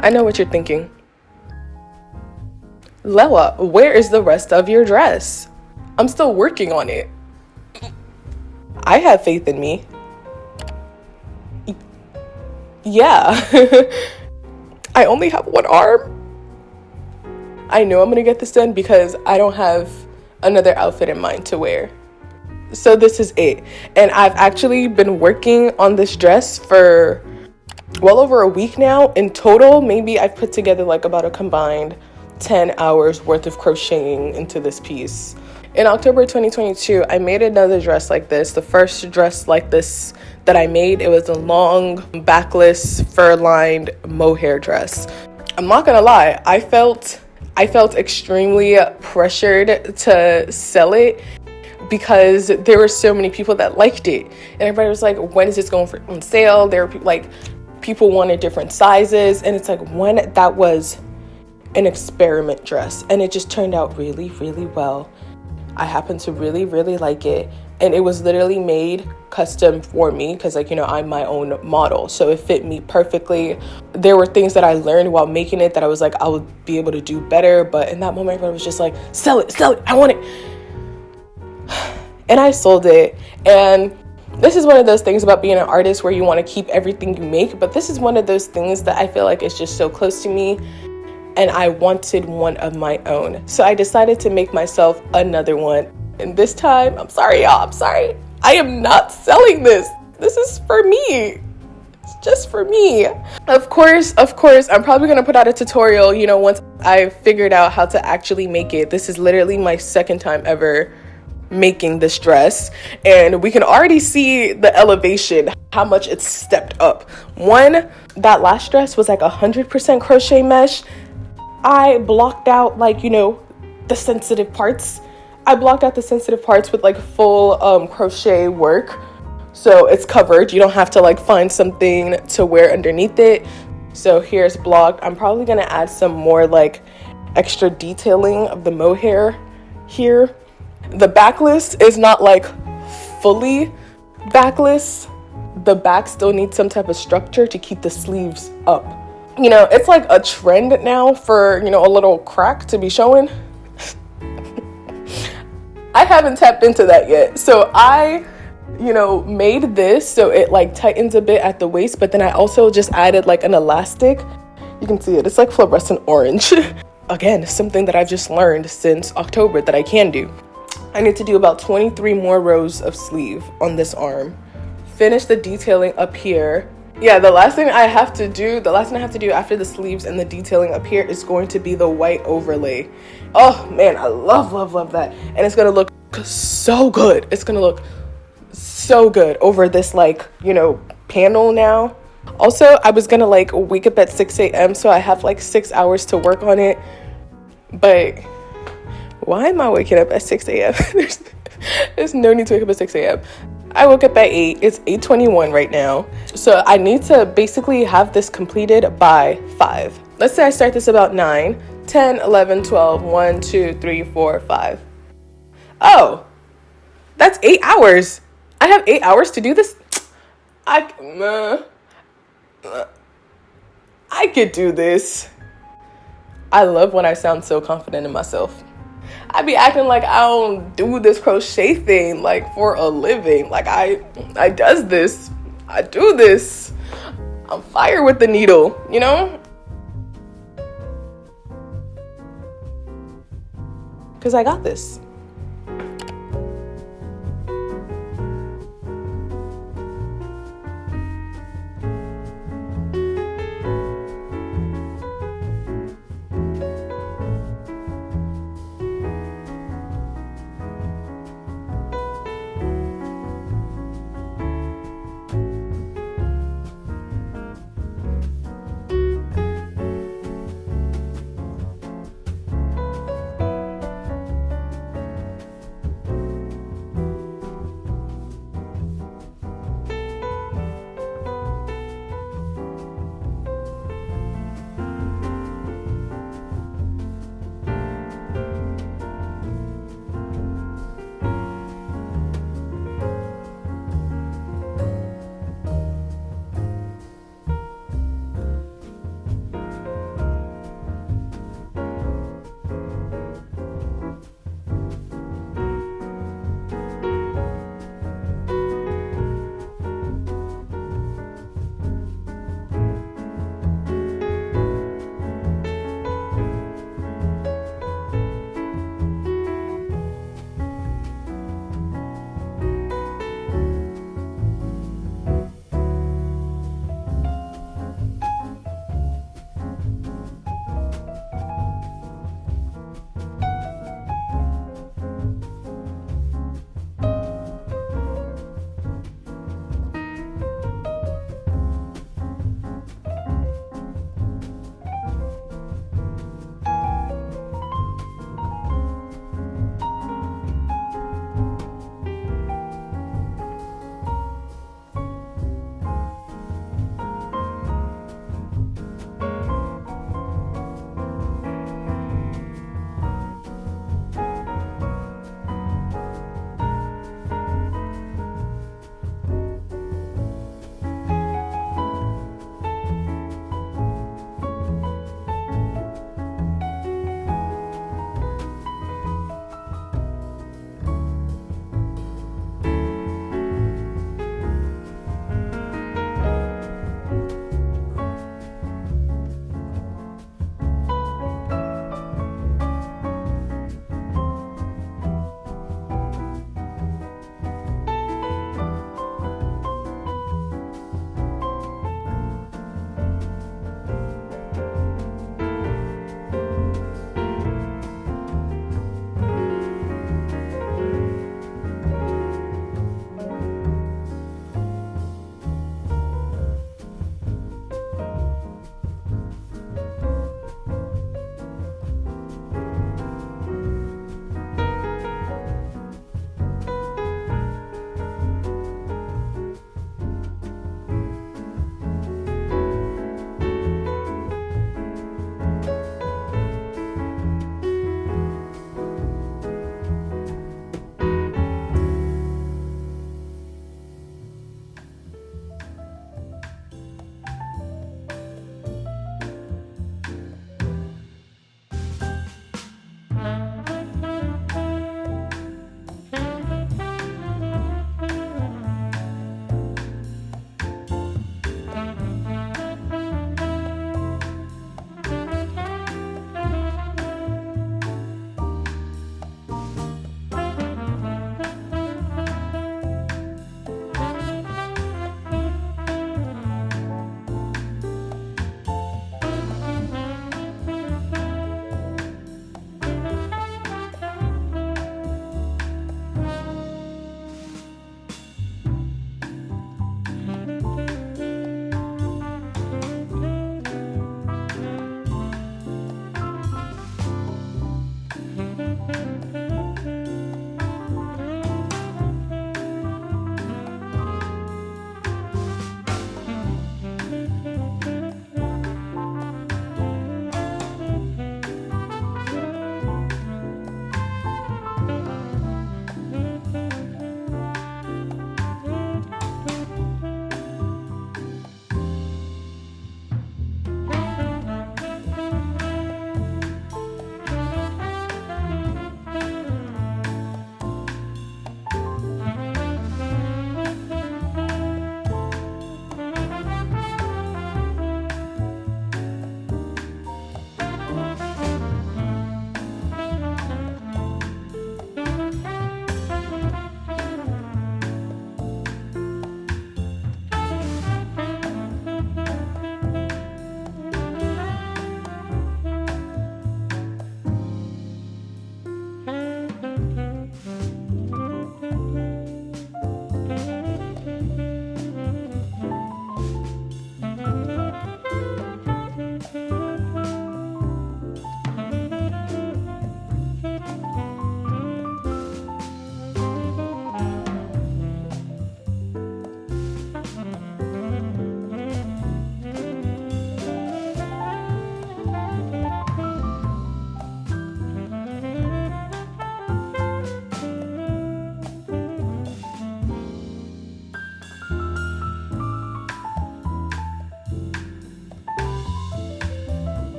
I know what you're thinking. Lewa, where is the rest of your dress? I'm still working on it. I have faith in me. Yeah. I only have one arm. I know I'm gonna get this done because I don't have another outfit in mind to wear. So this is it. And I've actually been working on this dress for well over a week now. In total, maybe I've put together like about a combined 10 hours worth of crocheting into this piece. In October 2022, I made another dress like this. The first dress like this that I made, it was a long backless fur-lined mohair dress. I'm not gonna lie, I felt extremely pressured to sell it because there were so many people that liked it. And everybody was like, when is this going on sale? There were people wanted different sizes. And it's like, when that was an experiment dress and it just turned out really, really well. I happen to really, really like it. And it was literally made custom for me because I'm my own model. So it fit me perfectly. There were things that I learned while making it that I was like, I would be able to do better. But in that moment, I was just like, sell it, I want it. And I sold it. And this is one of those things about being an artist where you want to keep everything you make. But this is one of those things that I feel like is just so close to me. And I wanted one of my own. So I decided to make myself another one. And this time, I'm sorry, y'all. I'm sorry. I am not selling this. This is for me. It's just for me. Of course, I'm probably going to put out a tutorial, once I figured out how to actually make it. This is literally my second time ever making this dress. And we can already see the elevation, how much it's stepped up. That last dress was like 100% crochet mesh. I blocked out the sensitive parts. I blocked out the sensitive parts with full crochet work. So it's covered. You don't have to find something to wear underneath it. So here's blocked. I'm probably going to add some more extra detailing of the mohair here. The backless is not fully backless. The back still needs some type of structure to keep the sleeves up. It's a trend now for, a little crack to be showing. I haven't tapped into that yet. So I, made this so it tightens a bit at the waist, but then I also just added an elastic. You can see it. It's fluorescent orange. Again, something that I've just learned since October that I can do. I need to do about 23 more rows of sleeve on this arm. Finish the detailing up here. Yeah, the last thing I have to do after the sleeves and the detailing up here is going to be the white overlay. Oh man, I love that. And it's gonna look so good. It's gonna look so good over this panel now. Also, I was gonna wake up at 6 a.m. so I have 6 hours to work on it. But why am I waking up at 6 a.m.? There's no need to wake up at 6 a.m. I woke up at 8. It's 8:21 right now. So I need to basically have this completed by 5. Let's say I start this about 9, 10, 11, 12, 1, 2, 3, 4, 5. Oh, that's 8 hours. I have 8 hours to do this. I could do this. I love when I sound so confident in myself. I be acting like I don't do this crochet thing for a living. I does this. I do this. I'm fire with the needle, Because I got this.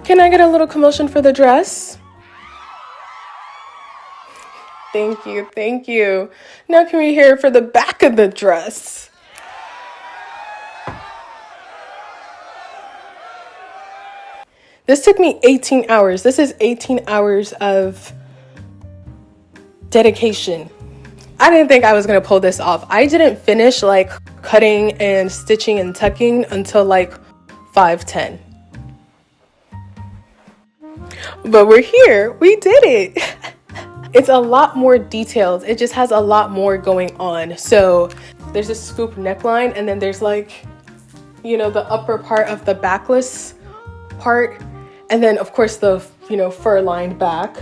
Can I get a little commotion for the dress? Thank you, thank you. Now can we hear it for the back of the dress? This took me 18 hours. This is 18 hours of dedication. I didn't think I was gonna pull this off. I didn't finish like cutting and stitching and tucking until like 5:10. But we're here, we did it. It's a lot more detailed. It just has a lot more going on. So there's a scoop neckline, and then there's like, you know, the upper part of the backless part. And then of course the, you know, fur lined back.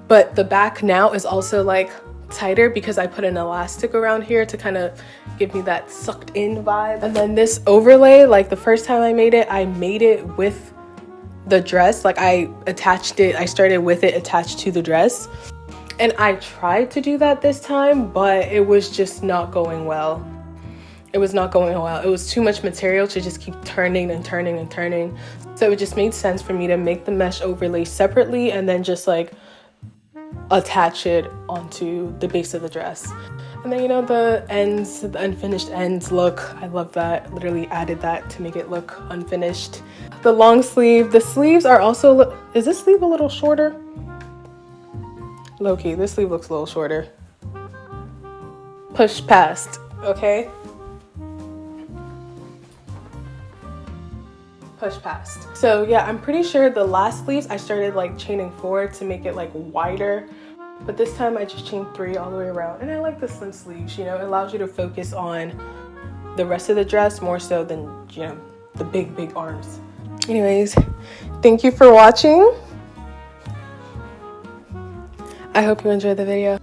But the back now is also like tighter because I put an elastic around here to kind of give me that sucked in vibe. And then this overlay, like the first time I made it with the dress. Like I attached it, I started with it attached to the dress. And I tried to do that this time, but it was just not going well. It was not going well. It was too much material to just keep turning and turning and turning. So it just made sense for me to make the mesh overlay separately and then just like attach it onto the base of the dress. And then, you know, the ends, the unfinished ends look, I love that. Literally added that to make it look unfinished. The long sleeve, the sleeves are also, is this sleeve a little shorter? Low-key, this sleeve looks a little shorter. Push past, okay? Push past. So yeah, I'm pretty sure the last sleeves I started like chaining 4 to make it like wider, but this time I just chained 3 all the way around. And I like the slim sleeves, you know, it allows you to focus on the rest of the dress more so than, you know, the big arms. Anyways, thank you for watching. I hope you enjoyed the video.